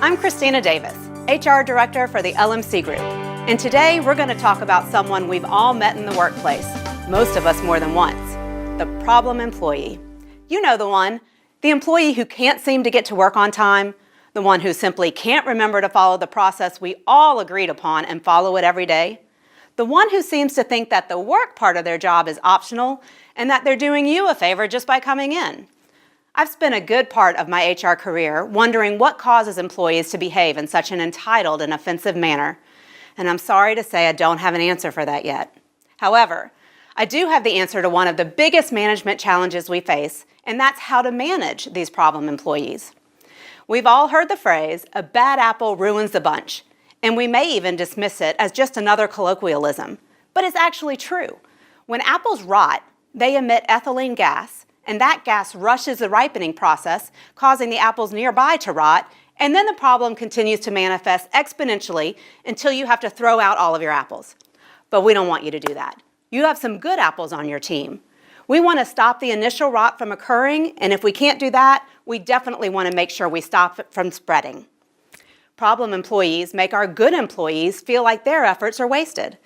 I'm Christina Davis, HR Director for the LMC Group, and today we're going to talk about someone we've all met in the workplace, most of us more than once, the problem employee. You know the one, the employee who can't seem to get to work on time, the one who simply can't remember to follow the process we all agreed upon and follow it every day, the one who seems to think that the work part of their job is optional and that they're doing you a favor just by coming in. I've spent a good part of my HR career wondering what causes employees to behave in such an entitled and offensive manner, and I'm sorry to say I don't have an answer for that yet. However, I do have the answer to one of the biggest management challenges we face, and that's how to manage these problem employees. We've all heard the phrase, a bad apple ruins the bunch, and we may even dismiss it as just another colloquialism, but it's actually true. When apples rot, they emit ethylene gas, and that gas rushes the ripening process, causing the apples nearby to rot, and then the problem continues to manifest exponentially until you have to throw out all of your apples. But we don't want you to do that. You have some good apples on your team. We want to stop the initial rot from occurring, and if we can't do that, we definitely want to make sure we stop it from spreading. Problem employees make our good employees feel like their efforts are wasted.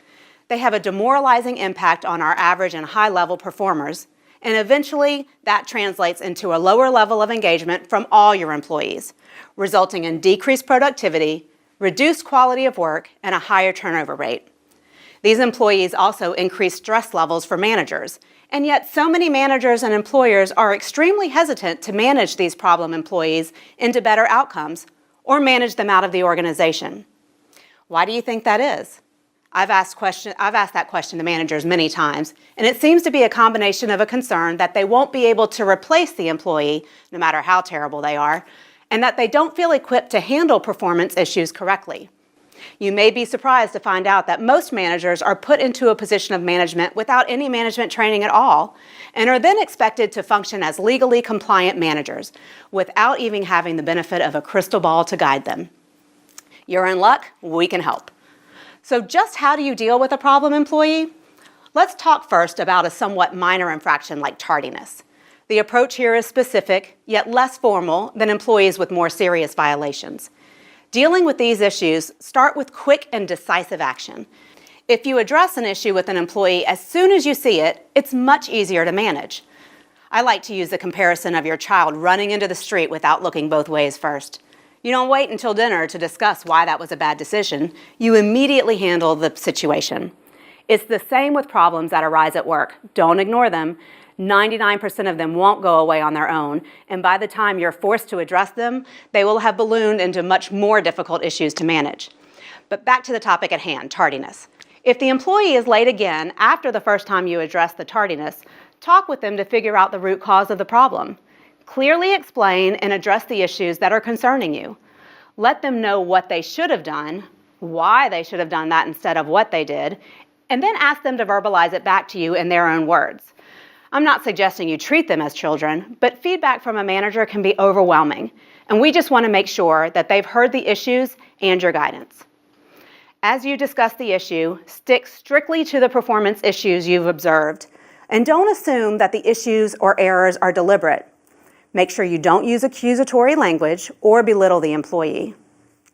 They have a demoralizing impact on our average and high-level performers, and eventually that translates into a lower level of engagement from all your employees, resulting in decreased productivity, reduced quality of work, and a higher turnover rate. These employees also increase stress levels for managers, and yet so many managers and employers are extremely hesitant to manage these problem employees into better outcomes or manage them out of the organization. Why do you think that is? I've asked that question to managers many times, and it seems to be a combination of a concern that they won't be able to replace the employee, no matter how terrible they are, and that they don't feel equipped to handle performance issues correctly. You may be surprised to find out that most managers are put into a position of management without any management training at all, and are then expected to function as legally compliant managers, without even having the benefit of a crystal ball to guide them. You're in luck, we can help. So just how do you deal with a problem employee? Let's talk first about a somewhat minor infraction like tardiness. The approach here is specific, yet less formal than employees with more serious violations. Dealing with these issues, start with quick and decisive action. If you address an issue with an employee as soon as you see it, it's much easier to manage. I like to use the comparison of your child running into the street without looking both ways first. You don't wait until dinner to discuss why that was a bad decision. You immediately handle the situation. It's the same with problems that arise at work. Don't ignore them. 99% of them won't go away on their own, and by the time you're forced to address them, they will have ballooned into much more difficult issues to manage. But back to the topic at hand, tardiness. If the employee is late again after the first time you address the tardiness, talk with them to figure out the root cause of the problem. Clearly explain and address the issues that are concerning you. Let them know what they should have done, why they should have done that instead of what they did, and then ask them to verbalize it back to you in their own words. I'm not suggesting you treat them as children, but feedback from a manager can be overwhelming, and we just want to make sure that they've heard the issues and your guidance. As you discuss the issue, stick strictly to the performance issues you've observed, and don't assume that the issues or errors are deliberate. Make sure you don't use accusatory language or belittle the employee.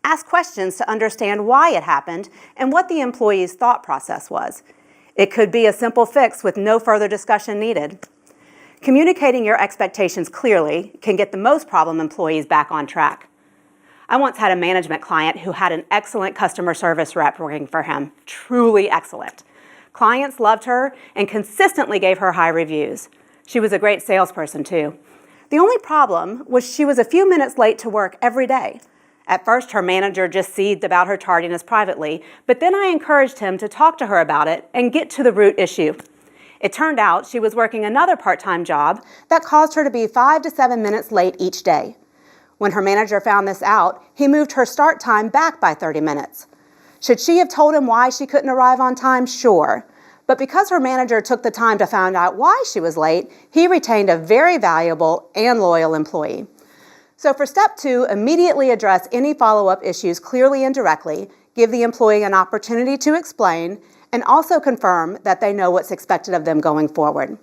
Ask questions to understand why it happened and what the employee's thought process was. It could be a simple fix with no further discussion needed. Communicating your expectations clearly can get the most problem employees back on track. I once had a management client who had an excellent customer service rep working for him, truly excellent. Clients loved her and consistently gave her high reviews. She was a great salesperson too. The only problem was she was a few minutes late to work every day. At first, her manager just seethed about her tardiness privately, but then I encouraged him to talk to her about it and get to the root issue. It turned out she was working another part-time job that caused her to be 5 to 7 minutes late each day. When her manager found this out, he moved her start time back by 30 minutes. Should she have told him why she couldn't arrive on time? Sure. But because her manager took the time to find out why she was late, he retained a very valuable and loyal employee. So for step 2, immediately address any follow-up issues clearly and directly, give the employee an opportunity to explain, and also confirm that they know what's expected of them going forward.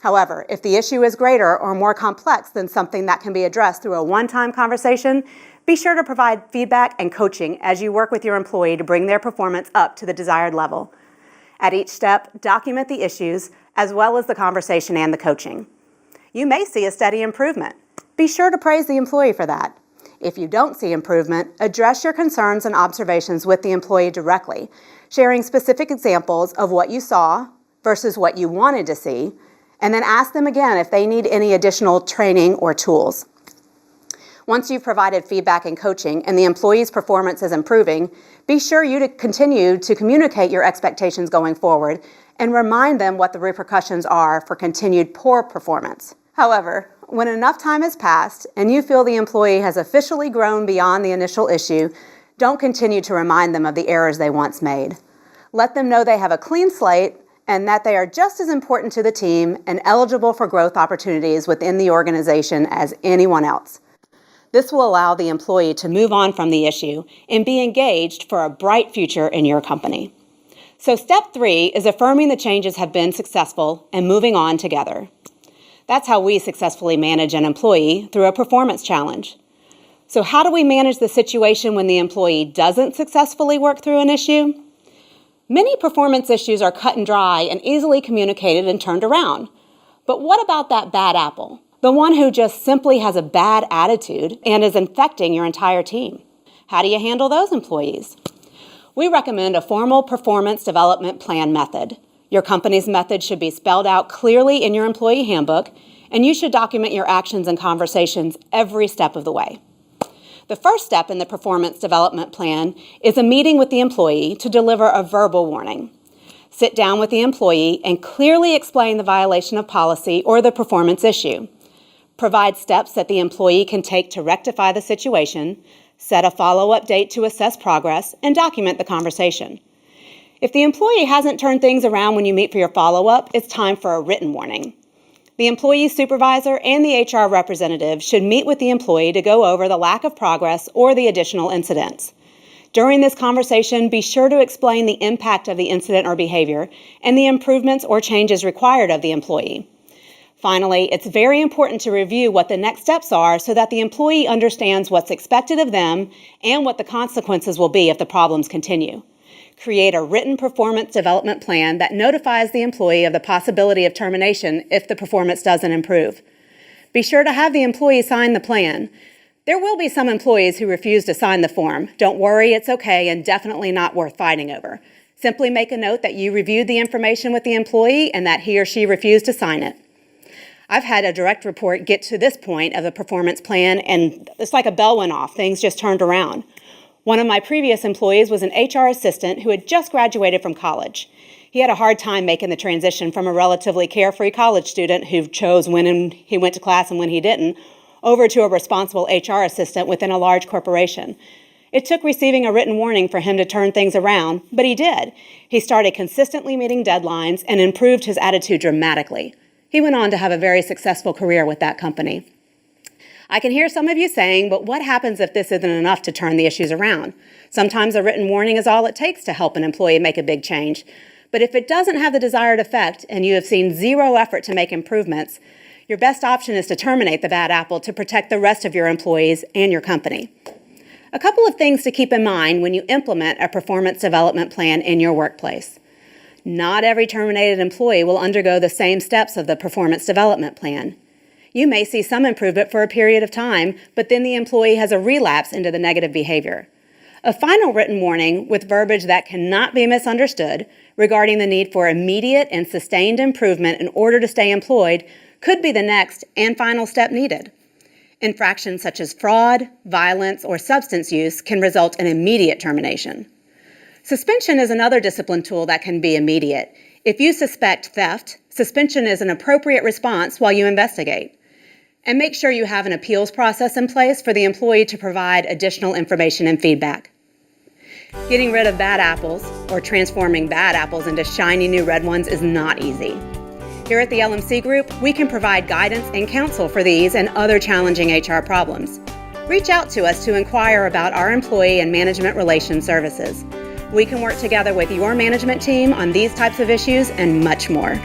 However, if the issue is greater or more complex than something that can be addressed through a one-time conversation, be sure to provide feedback and coaching as you work with your employee to bring their performance up to the desired level. At each step, document the issues as well as the conversation and the coaching. You may see a steady improvement. Be sure to praise the employee for that. If you don't see improvement, address your concerns and observations with the employee directly, sharing specific examples of what you saw versus what you wanted to see, and then ask them again if they need any additional training or tools. Once you've provided feedback and coaching and the employee's performance is improving, be sure you to continue to communicate your expectations going forward and remind them what the repercussions are for continued poor performance. However, when enough time has passed and you feel the employee has officially grown beyond the initial issue, don't continue to remind them of the errors they once made. Let them know they have a clean slate and that they are just as important to the team and eligible for growth opportunities within the organization as anyone else. This will allow the employee to move on from the issue and be engaged for a bright future in your company. So step 3 is affirming the changes have been successful and moving on together. That's how we successfully manage an employee through a performance challenge. So how do we manage the situation when the employee doesn't successfully work through an issue? Many performance issues are cut and dry and easily communicated and turned around. But what about that bad apple? The one who just simply has a bad attitude and is infecting your entire team. How do you handle those employees? We recommend a formal performance development plan method. Your company's method should be spelled out clearly in your employee handbook, and you should document your actions and conversations every step of the way. The first step in the performance development plan is a meeting with the employee to deliver a verbal warning. Sit down with the employee and clearly explain the violation of policy or the performance issue. Provide steps that the employee can take to rectify the situation, set a follow-up date to assess progress, and document the conversation. If the employee hasn't turned things around when you meet for your follow-up, it's time for a written warning. The employee supervisor and the HR representative should meet with the employee to go over the lack of progress or the additional incidents. During this conversation, be sure to explain the impact of the incident or behavior and the improvements or changes required of the employee. Finally, it's very important to review what the next steps are so that the employee understands what's expected of them and what the consequences will be if the problems continue. Create a written performance development plan that notifies the employee of the possibility of termination if the performance doesn't improve. Be sure to have the employee sign the plan. There will be some employees who refuse to sign the form. Don't worry, it's okay and definitely not worth fighting over. Simply make a note that you reviewed the information with the employee and that he or she refused to sign it. I've had a direct report get to this point of the performance plan and it's like a bell went off. Things just turned around. One of my previous employees was an HR assistant who had just graduated from college. He had a hard time making the transition from a relatively carefree college student who chose when he went to class and when he didn't, over to a responsible HR assistant within a large corporation. It took receiving a written warning for him to turn things around, but he did. He started consistently meeting deadlines and improved his attitude dramatically. He went on to have a very successful career with that company. I can hear some of you saying, but what happens if this isn't enough to turn the issues around? Sometimes a written warning is all it takes to help an employee make a big change. But if it doesn't have the desired effect and you have seen zero effort to make improvements, your best option is to terminate the bad apple to protect the rest of your employees and your company. A couple of things to keep in mind when you implement a performance development plan in your workplace. Not every terminated employee will undergo the same steps of the performance development plan. You may see some improvement for a period of time, but then the employee has a relapse into the negative behavior. A final written warning with verbiage that cannot be misunderstood regarding the need for immediate and sustained improvement in order to stay employed could be the next and final step needed. Infractions such as fraud, violence, or substance use can result in immediate termination. Suspension is another discipline tool that can be immediate. If you suspect theft, suspension is an appropriate response while you investigate. And make sure you have an appeals process in place for the employee to provide additional information and feedback. Getting rid of bad apples, or transforming bad apples into shiny new red ones, is not easy. Here at the LMC Group, we can provide guidance and counsel for these and other challenging HR problems. Reach out to us to inquire about our employee and management relations services. We can work together with your management team on these types of issues and much more.